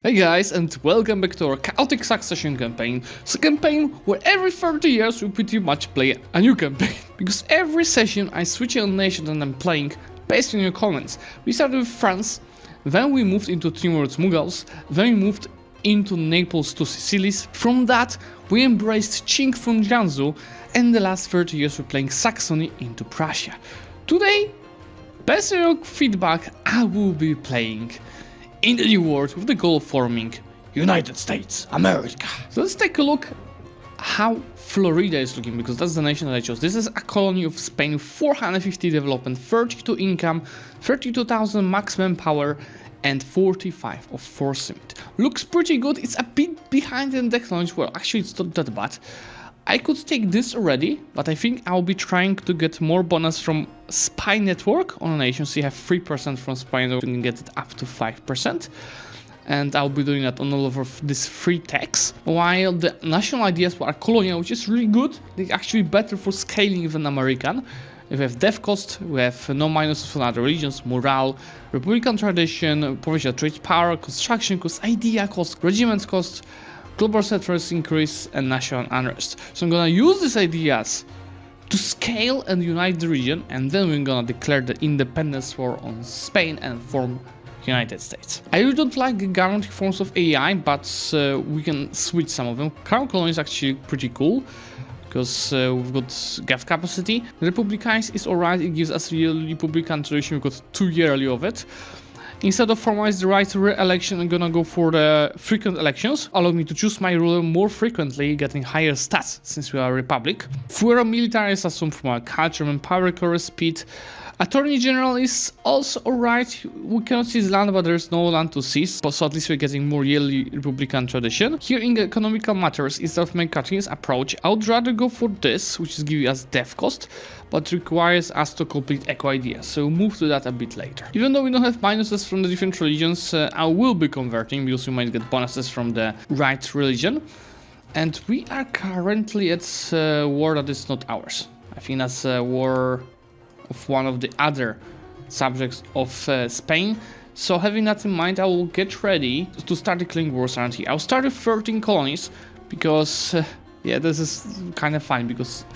Hey guys, and welcome back to our chaotic succession campaign. It's a campaign where every 30 years we pretty much play a new campaign. Because every session I switch on nation that I'm playing based on your comments. We started with France, then we moved into Timor's Mughals, then we moved into Naples to Sicilis. From that, we embraced Qing from Jiangsu, and the last 30 years we're playing Saxony into Prussia. Today, based on your feedback, I will be playing in the new world with the goal of forming United States, America. So let's take a look how Florida is looking, because that's the nation that I chose. This is a colony of Spain with 450 development, 32 income, 32,000 max manpower, and 45 of force limit. Looks pretty good. It's a bit behind in technology. Well, actually it's not that bad. I could take this already, but I think I'll be trying to get more bonus from spy network on a nation. So you have 3% from spy network, you can get it up to 5%. And I'll be doing that on all of these free techs. While the national ideas are Colonial, which is really good. They're actually better for scaling than American. We have dev cost, we have no minuses from other regions, morale, Republican tradition, provincial trade power, construction cost, idea cost, regiment cost, global settlers increase, and national unrest. So I'm gonna use these ideas to scale and unite the region, and then we're gonna declare the independence war on Spain and form United States. I really don't like the guaranteed forms of AI, but we can switch some of them. Crown colony is actually pretty cool, because we've got GAF capacity. Republicans is alright, it gives us real Republican tradition, we've got 2 yearly of it. Instead of formalize the right to re-election, I'm gonna go for the frequent elections. Allow me to choose my ruler more frequently, getting higher stats since we are a republic. Fuero military is assumed from our culture and power core speed. Attorney General is also alright. We cannot seize land, but there's no land to seize, so at least we're getting more yearly Republican tradition. Here in economical matters, instead of McCarthy's approach, I would rather go for this, which is giving us dev cost, but requires us to complete eco ideas, so we'll move to that a bit later. Even though we don't have minuses from the different religions, I will be converting, because we might get bonuses from the right religion. And we are currently at a war that is not ours. I think that's a war of one of the other subjects of Spain. So having that in mind, I will get ready to start declaring wars around here. I'll start with 13 colonies, because yeah, this is kind of fine, because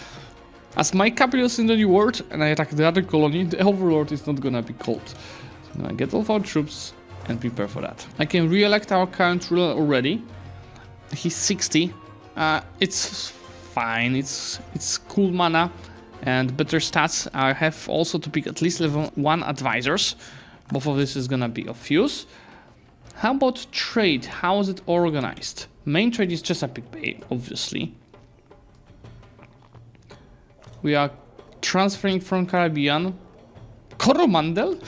as my capital is in the new world and I attack the other colony, the overlord is not gonna be called. So I'm gonna get all of our troops and prepare for that. I can re-elect our current ruler already. He's 60. It's fine, it's cool mana and better stats. I have also to pick at least level 1 advisors. Both of this is gonna be of use. How about trade? How is it organized? Main trade is Chesapeake Bay, obviously. We are transferring from Caribbean, Coromandel,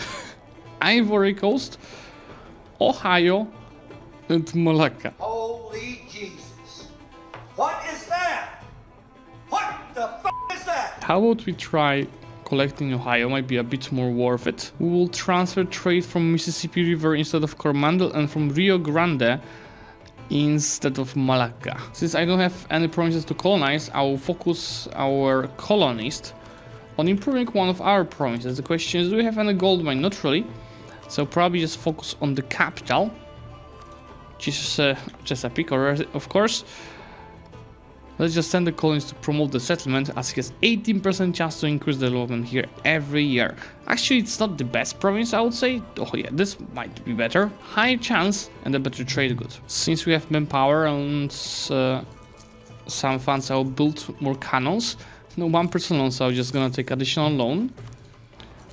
Ivory Coast, Ohio, and Malacca. Holy Jesus. What is that? What the f is that? How about we try collecting Ohio? Might be a bit more worth it. We will transfer trade from Mississippi River instead of Coromandel, and from Rio Grande instead of Malacca. Since I don't have any provinces to colonize, I will focus our colonists on improving one of our provinces. The question is, do we have any gold mine? Not really. So probably just focus on the capital, which is Chesapeake, of course. Let's just send the colonies to promote the settlement, as he has 18% chance to increase development here every year. Actually, it's not the best province, I would say. Oh yeah, this might be better. High chance and a better trade good. Since we have manpower and some funds, I'll build more cannons. No 1% loan, so I'm just gonna take additional loan.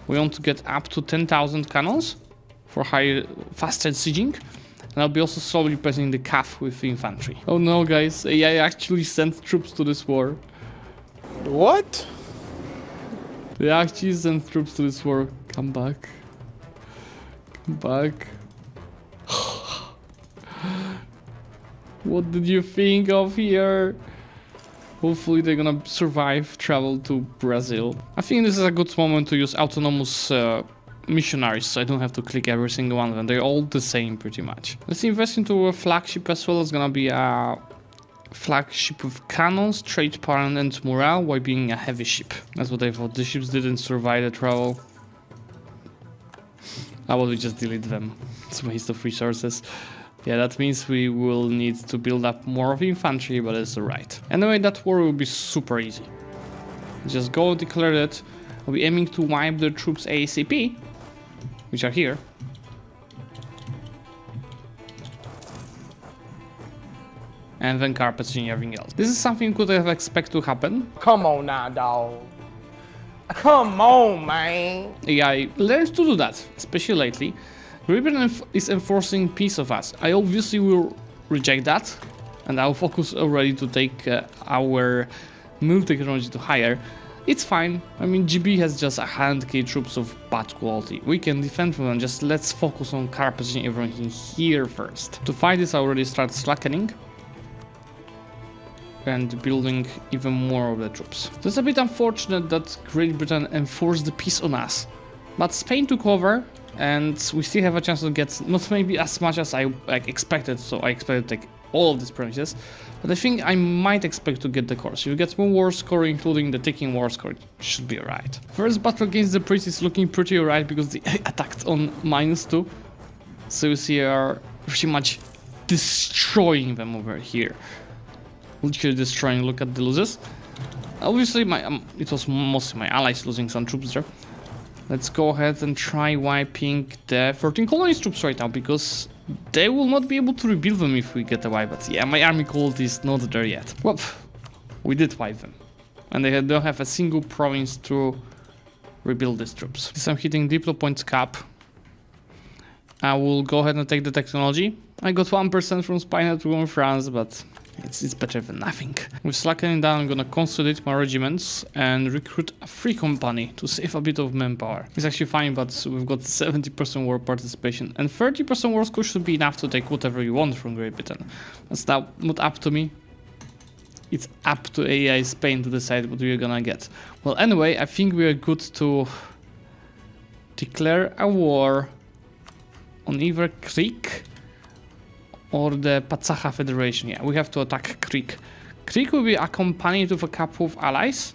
We want to get up to 10,000 cannons for faster sieging. And I'll be also slowly replacing the CAF with infantry. Oh no, guys, AI actually sent troops to this war. What? They actually sent troops to this war. Come back. Come back. What did you think of here? Hopefully they're gonna survive travel to Brazil. I think this is a good moment to use autonomous missionaries, so I don't have to click every single one of them. They're all the same pretty much. Let's invest into a flagship as well. It's gonna be a flagship with cannons, trade power, and morale, while being a heavy ship. That's what I thought. The ships didn't survive the travel. How about we just delete them? It's a waste of resources. Yeah, that means we will need to build up more of infantry, but it's alright. Anyway, that war will be super easy. Just go declare it. We're aiming to wipe the troops ASAP, which are here. And then carpeting everything else. This is something you could have expected to happen. Come on now, dog. Come on, man. AI learns to do that, especially lately. Ribbon is enforcing peace of us. I obviously will reject that, and I'll focus already to take our move technology to higher. It's fine. I mean, GB has just 100k troops of bad quality. We can defend from them, just let's focus on carpeting everything here first. To fight this, I already start slackening and building even more of the troops. It's a bit unfortunate that Great Britain enforced the peace on us, but Spain took over and we still have a chance to get not maybe as much as I expected, so I expected to take all of these provinces, but I think I might expect to get the core. So you get one war score, including the ticking war score, it should be alright. First battle against the Brits is looking pretty alright because they attacked on -2, so you see are pretty much destroying them over here. Literally destroying. Look at the losses. Obviously, it was mostly my allies losing some troops there. Let's go ahead and try wiping the 13 colonies troops right now, because they will not be able to rebuild them if we get a wipe. But yeah, my army quality is not there yet. Well, we did wipe them, and they don't have a single province to rebuild these troops. Since I'm hitting diplo points cap, I will go ahead and take the technology. I got 1% from Spain to France, but it's better than nothing. With slackening down, I'm gonna consolidate my regiments and recruit a free company to save a bit of manpower. It's actually fine, but we've got 70% war participation, and 30% war score should be enough to take whatever you want from Great Britain. That's not up to me. It's up to AI Spain to decide what we're gonna get. Well, anyway, I think we are good to declare a war on either Creek or the Pacaha Federation. Yeah, we have to attack Creek. Creek will be accompanied with a couple of allies.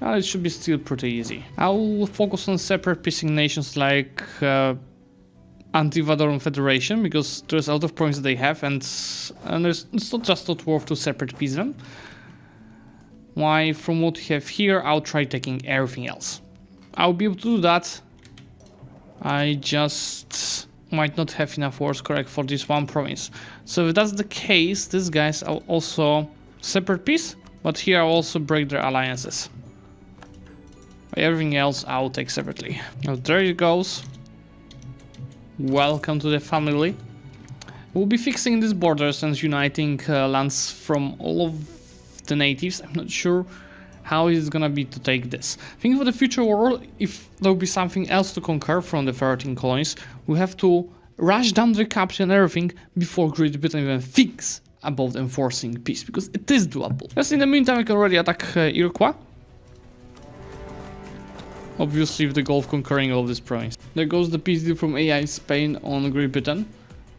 It should be still pretty easy. I will focus on separate peacing nations like Antivadoran Federation, because there's a lot of points that they have, and it's not worth to separate peace them. Why, from what we have here, I'll try taking everything else. I'll be able to do that. I just might not have enough wars correct for this one province. So if that's the case, these guys are also separate peace, but here I'll also break their alliances. Everything else I'll take separately. Now there it goes. Welcome to the family. We'll be fixing these borders and uniting lands from all of the natives. I'm not sure how it's gonna be to take this. I think for the future war, if there'll be something else to conquer from the 13 colonies, we have to rush down the capital and everything before Great Britain even thinks about enforcing peace, because it is doable. Just in the meantime, we can already attack Iroquois. Obviously with the goal of conquering all of this province. There goes the peace deal from AI Spain on Great Britain.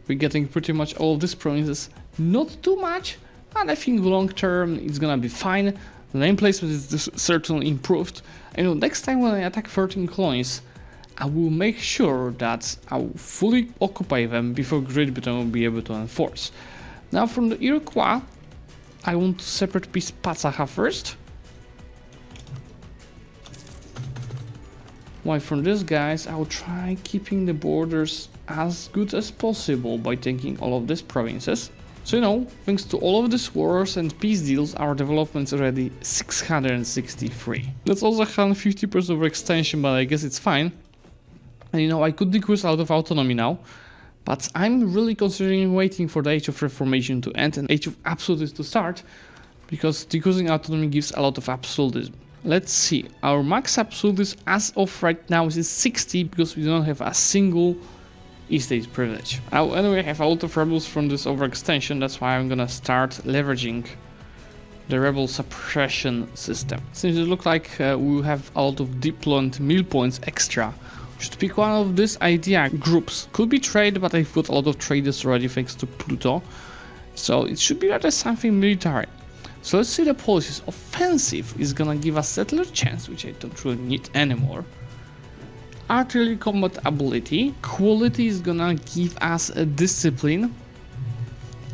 We're getting pretty much all of these provinces. Not too much, and I think long term it's gonna be fine. The name placement is certainly improved. And next time when I attack 13 colonies, I will make sure that I will fully occupy them before Great Britain will be able to enforce. Now from the Iroquois, I want to separate peace Pacaha first. While from these guys, I will try keeping the borders as good as possible by taking all of these provinces. So thanks to all of these wars and peace deals, our development's already 663. That's also 150% overextension, but I guess it's fine. And I could decrease out of autonomy now, but I'm really considering waiting for the Age of Reformation to end and Age of Absolutism to start, because decreasing autonomy gives a lot of absolutism. Let's see, our max absolutism as of right now is 60, because we don't have a single estate privilege. I will anyway have a lot of rebels from this overextension, that's why I'm gonna start leveraging the rebel suppression system. Since it looks like we have a lot of diplo and mill points extra, we should pick one of these idea groups. Could be trade, but I've got a lot of traders already thanks to Pluto, so it should be rather something military. So let's see the policies. Offensive is gonna give us settler chance, which I don't really need anymore. Artillery combat ability. Quality is gonna give us a discipline.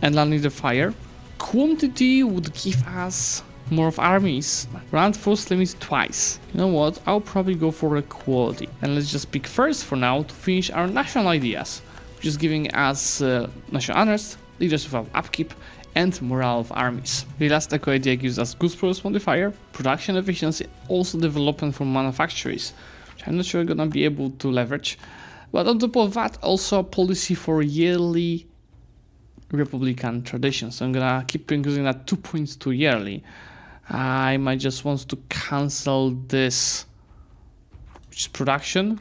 and land the fire. Quantity would give us more of armies. Round force limit twice. You know what? I'll probably go for equality. And let's just pick first for now to finish our national ideas, which is giving us national honors, leadership of upkeep, and morale of armies. The last eco idea gives us goods progress modifier, production efficiency, also development for manufacturers, which I'm not sure we're gonna be able to leverage. But on top of that, also a policy for yearly Republican traditions. So I'm gonna keep increasing that 2 points to yearly. I might just want to cancel this, which is production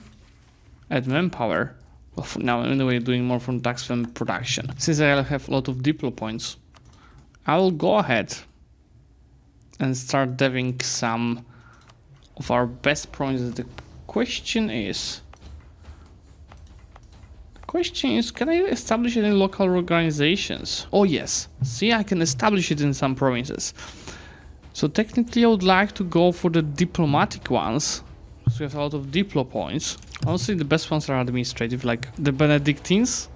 and manpower. Well, for now, anyway, doing more from tax than production. Since I have a lot of diplo points, I will go ahead and start deving some of our best provinces. The question is, can I establish any local organizations? Oh yes, see, I can establish it in some provinces. So technically I would like to go for the diplomatic ones, because we have a lot of diplo points. Honestly, the best ones are administrative, like the Benedictines,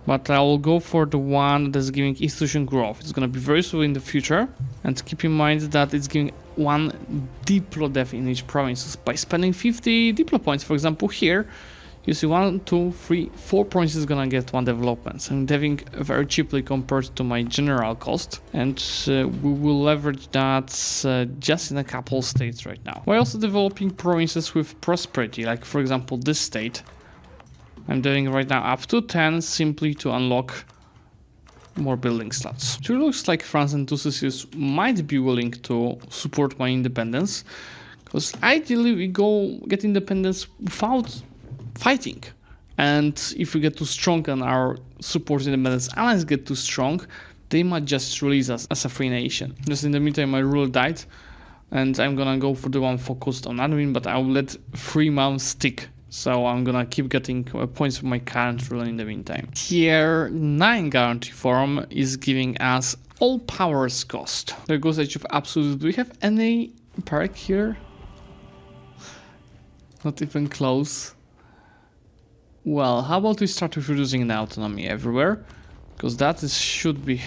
but I will go for the one that's giving institution growth. It's gonna be very useful in the future, and keep in mind that it's giving 1 diplo dev in each province. By spending 50 diplo points, for example here, you see 1, 2, 3, 4 points is gonna get 1 development. So I'm deving very cheaply compared to my general cost, and we will leverage that just in a couple states right now. We're also developing provinces with prosperity, like for example this state. I'm doing right now up to 10 simply to unlock more building slots. So it looks like France and Tussius might be willing to support my independence, because ideally we get independence without fighting. And if we get too strong and our support independence allies get too strong, they might just release us as a free nation. Just in the meantime, my ruler died, and I'm gonna go for the one focused on admin, but I'll let 3 months stick. So I'm gonna keep getting points for my current ruler in the meantime. Tier 9 guarantee form is giving us all powers cost. There goes Age of Absolute. Do we have any perk here? Not even close. Well, how about we start with reducing the autonomy everywhere? Because that should be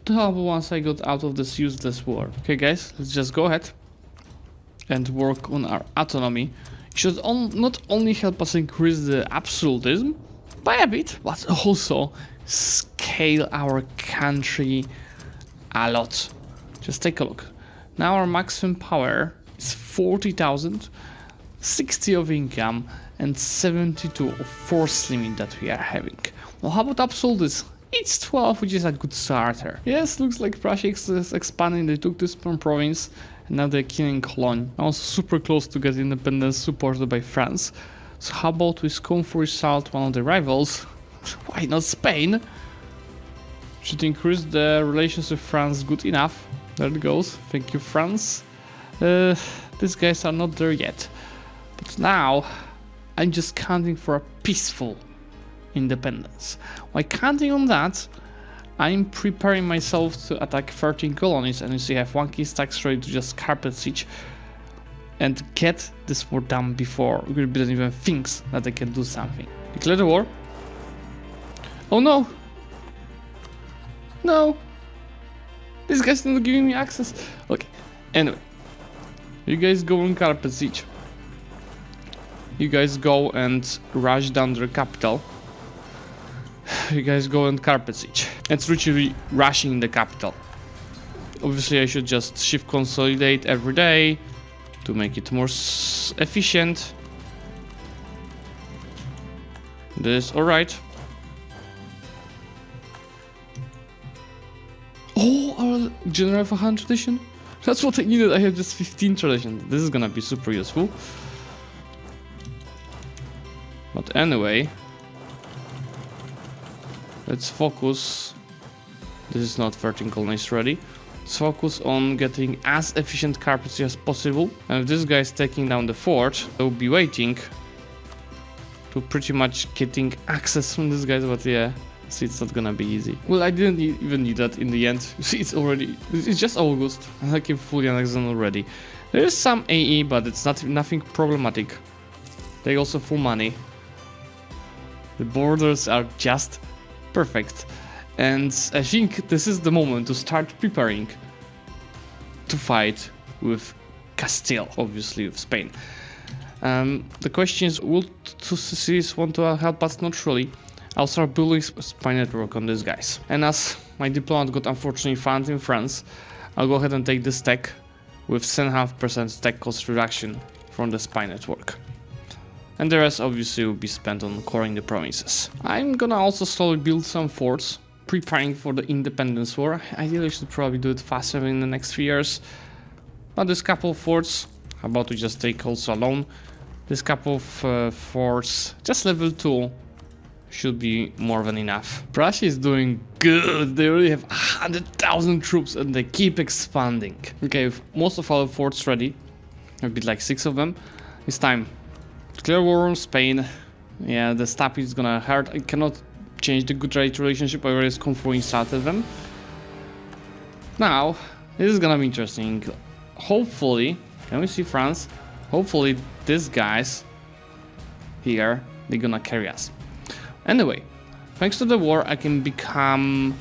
doable once I got out of this useless war. Okay guys, let's just go ahead and work on our autonomy. It should not only help us increase the absolutism by a bit, but also scale our country a lot. Just take a look. Now our maximum power is 40,000, 60 of income, and 72 of force limit that we are having. Well, how about absolutism? It's 12, which is a good starter. Yes, looks like Prussia is expanding. They took this province, and now they're killing Colonial. Also super close to get independence supported by France. So how about we scone for result one of the rivals? Why not Spain? Should increase the relations with France good enough. There it goes. Thank you, France. These guys are not there yet. But now I'm just counting for a peaceful independence. By counting on that, I'm preparing myself to attack 13 colonies, and you see I have 1 key stacks ready to just carpet siege and get this war done before Great Britain even thinks that they can do something. Declare the war. Oh no! No! This guy's not giving me access. Okay, anyway. You guys go on carpet siege. You guys go and rush down their capital. You guys go and carpet siege. It's literally rushing the capital. Obviously I should just shift consolidate every day to make it more efficient. This alright. Oh, our general of 100 tradition. That's what I needed. I have just 15 tradition. This is gonna be super useful. But anyway, let's focus. This is not 13 colonies ready. Let's focus on getting as efficient carpets as possible. And if this guy is taking down the fort, they'll be waiting to pretty much getting access from this guy. But yeah, see, it's not gonna be easy. Well, I didn't even need that in the end. See, it's just August, and I can fully annex them already. There is some AE, but it's nothing problematic. They also full money. The borders are just perfect. And I think this is the moment to start preparing to fight with Castile, obviously with Spain. The question is, will two cities want to help us? Not really. I'll start building spy network on these guys. And as my diplomat got unfortunately found in France, I'll go ahead and take this tech with 7.5% tech cost reduction from the spy network. And the rest obviously will be spent on coring the provinces. I'm gonna also slowly build some forts, preparing for the independence war. Ideally I should probably do it faster in the next 3 years. But this couple of forts, how about we just take also alone? This couple of forts, just level 2, should be more than enough. Prussia is doing good. They already have 100,000 troops and they keep expanding. Okay, with most of our forts ready, a bit like 6 of them, it's time. Clear war on Spain. Yeah, the stop is gonna hurt. I cannot change the good trade relationship. I already insulted them. Now, this is gonna be interesting. Hopefully, can we see France? Hopefully these guys here, they're gonna carry us. Anyway, thanks to the war, I can become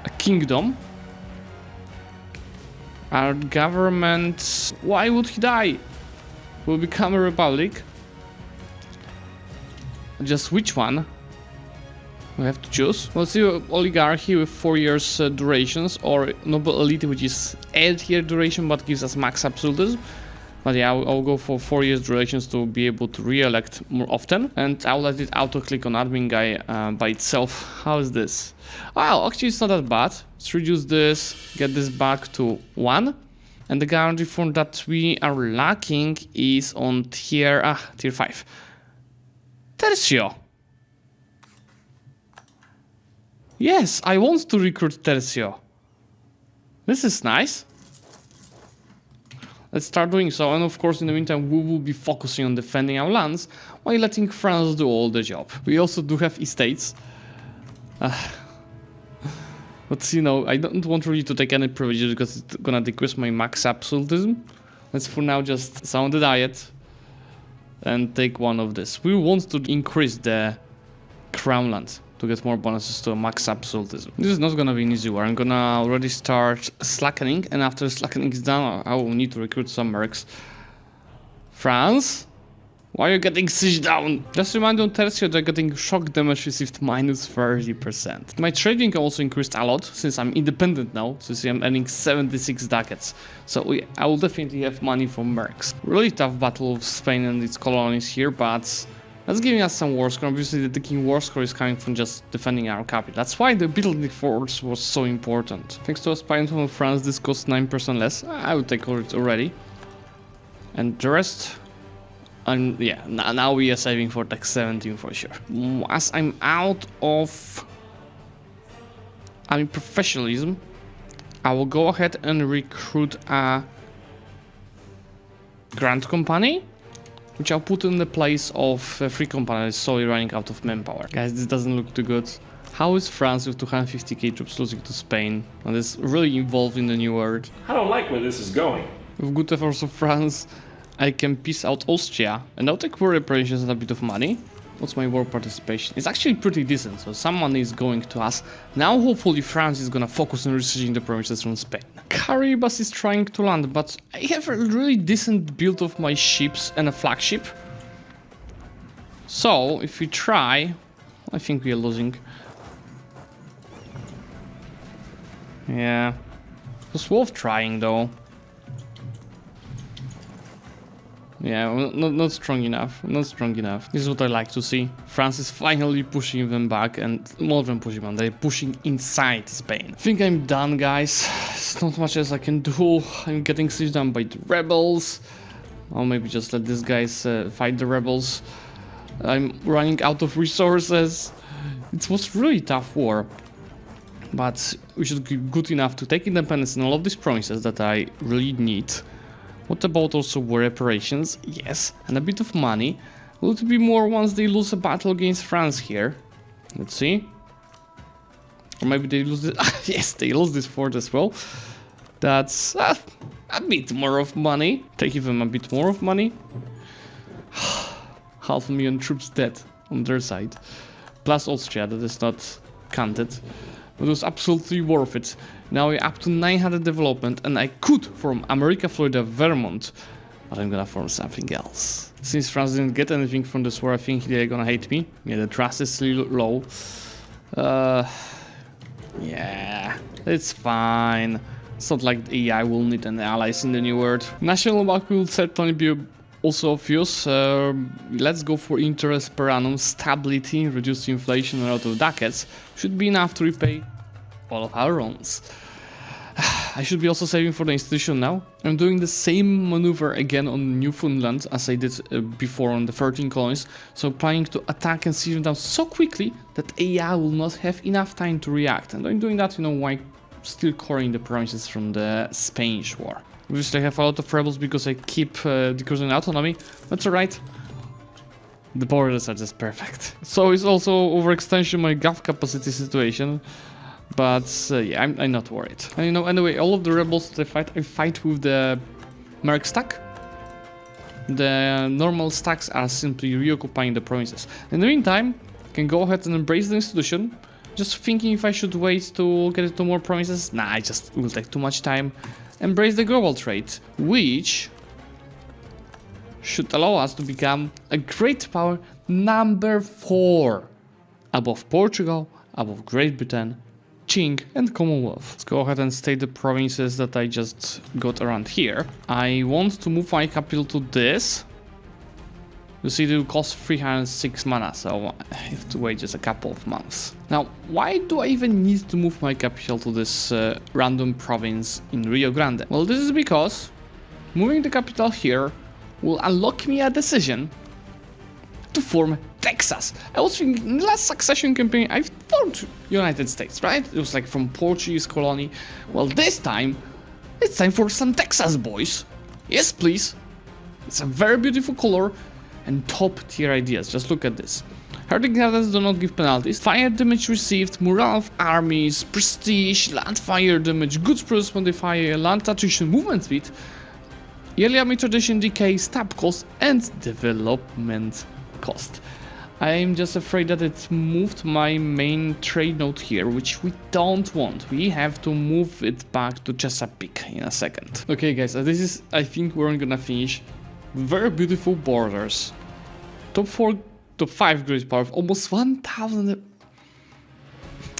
a kingdom. Our government... Why would he die? We'll become a republic. Just which one? We have to choose. We'll see oligarchy with 4 years durations, or noble elite, which is 8-year duration but gives us max absolutism. But yeah, I'll go for 4 years durations to be able to re-elect more often. And I'll let it auto-click on admin guy by itself. How is this? Wow, actually it's not that bad. Let's reduce this, get this back to 1. And the guarantee form that we are lacking is on tier 5. Tercio. Yes, I want to recruit Tercio. This is nice. Let's start doing so, and of course in the meantime we will be focusing on defending our lands while letting France do all the job. We also do have estates. But you know, I don't want really to take any privileges because it's gonna decrease my max absolutism. Let's for now just sound the diet and take one of this. We want to increase the crown land to get more bonuses to max absolutism. This is not gonna be an easy war. I'm gonna already start slackening, and after slackening is done, I will need to recruit some mercs. France? Why are you getting siege down? Just remind you on Tercio, they're getting shock damage received minus 30%. My trading also increased a lot, since I'm independent now, since I'm earning 76 ducats. So I will definitely have money from mercs. Really tough battle of Spain and its colonies here, but that's giving us some war score. Obviously the king war score is coming from just defending our capital. That's why the building force was so important. Thanks to a spy from France, this costs 9% less. I would take it already. And the rest... And yeah, now we are saving for tax 17 for sure. As I'm out of professionalism, I will go ahead and recruit a Grand Company, which I'll put in the place of a free company that's solely running out of manpower. Guys, this doesn't look too good. How is France with 250k troops losing to Spain? And it's really involved in the new world. I don't like where this is going. With good efforts of France, I can peace out Austria, and I'll take war reparations and a bit of money. What's my war participation? It's actually pretty decent, so some money is going to us. Now hopefully France is gonna focus on researching the provinces from Spain. Caribas is trying to land, but I have a really decent build of my ships and a flagship. So if we try, I think we are losing. Yeah, it was worth trying though. Yeah, well, not strong enough. Not strong enough. This is what I like to see. France is finally pushing them back, and more than pushing them, they're pushing inside Spain. I think I'm done, guys. There's not much else I can do. I'm getting sieged down by the rebels. Or maybe just let these guys fight the rebels. I'm running out of resources. It was really tough war. But we should be good enough to take independence in all of these provinces that I really need. What about also war reparations? Yes, and a bit of money. Will it be more once they lose a battle against France here? Let's see. Or maybe they lose this. Yes, they lost this fort as well. That's a bit more of money. Taking them a bit more of money. 500,000 troops dead on their side. Plus Austria, that is not counted. It was absolutely worth it. Now we're up to 900 development, and I could form America, Florida, Vermont, but I'm gonna form something else. Since France didn't get anything from this war, I think they're gonna hate me. Yeah, the trust is still low. Yeah, it's fine. It's not like the AI will need any allies in the new world. National bank will certainly be also of use. Let's go for interest per annum stability, reduce inflation and out of ducats. Should be enough to repay all of our loans. I should be also saving for the institution now. I'm doing the same maneuver again on Newfoundland as I did before on the 13 colonies. So planning to attack and siege them down so quickly that AI will not have enough time to react. And I'm doing that, you know, while still coring the provinces from the Spanish war. Obviously I have a lot of rebels because I keep decreasing autonomy. That's alright. The borders are just perfect. So it's also overextension my gov capacity situation. But yeah, I'm not worried. And you know, anyway, all of the rebels that I fight with the merc stack. The normal stacks are simply reoccupying the provinces. In the meantime, I can go ahead and embrace the institution. Just thinking if I should wait to get it to more provinces. Nah, it just will take too much time. Embrace the global trade, which should allow us to become a great power number 4. Above Portugal, above Great Britain, Qing and Commonwealth. Let's go ahead and state the provinces that I just got around here. I want to move my capital to this. You see, it will cost 306 mana, so I have to wait just a couple of months. Now, why do I even need to move my capital to this random province in Rio Grande? Well, this is because moving the capital here will unlock me a decision to form Texas. I was thinking in the last succession campaign I formed United States, right? It was like from Portuguese colony. Well, this time it's time for some Texas, boys. Yes, please. It's a very beautiful color and top tier ideas. Just look at this. Herding gardens do not give penalties. Fire damage received, morale of armies, prestige, land fire damage, goods produce modifier, land attrition, movement speed, yearly army tradition decay, stab cost, and development cost. I'm just afraid that it moved my main trade node here, which we don't want. We have to move it back to Chesapeake in a second. Okay guys, this is, I think we're gonna finish. Very beautiful borders. Top 4, top 5 great power, almost 1,000.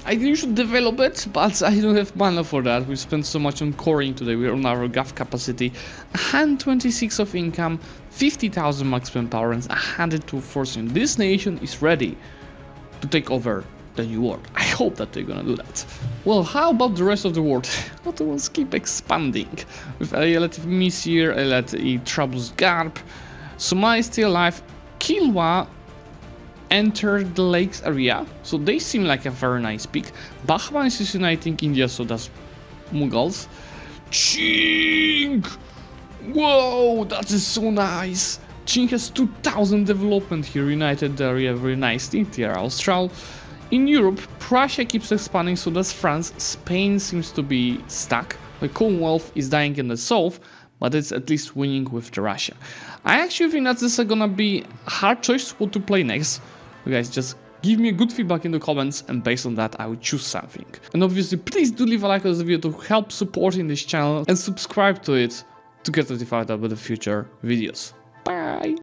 I think you should develop it, but I don't have mana for that. We spent so much on coring today. We're on our gov capacity. 126 of income, 50,000 maximum power, and 102 fortune. This nation is ready to take over the new world. I hope that they're gonna do that. Well, how about the rest of the world? Let's keep expanding. With a relative Misir, a relative Trablus Garb, Somalia is still alive, Kilwa entered the lakes area, so they seem like a very nice pick. Bahman is uniting India, so does Mughals. Qing! Whoa, that is so nice! Qing has 2,000 development here, united the area very nicely. They are Austral. In Europe, Prussia keeps expanding, so does France. Spain seems to be stuck. The Commonwealth is dying in the south, but it's at least winning with the Russia. I actually think that this is gonna be a hard choice what to play next. You guys just give me a good feedback in the comments, and based on that I will choose something. And obviously please do leave a like on this video to help supporting this channel, and subscribe to it to get notified about the future videos. Bye!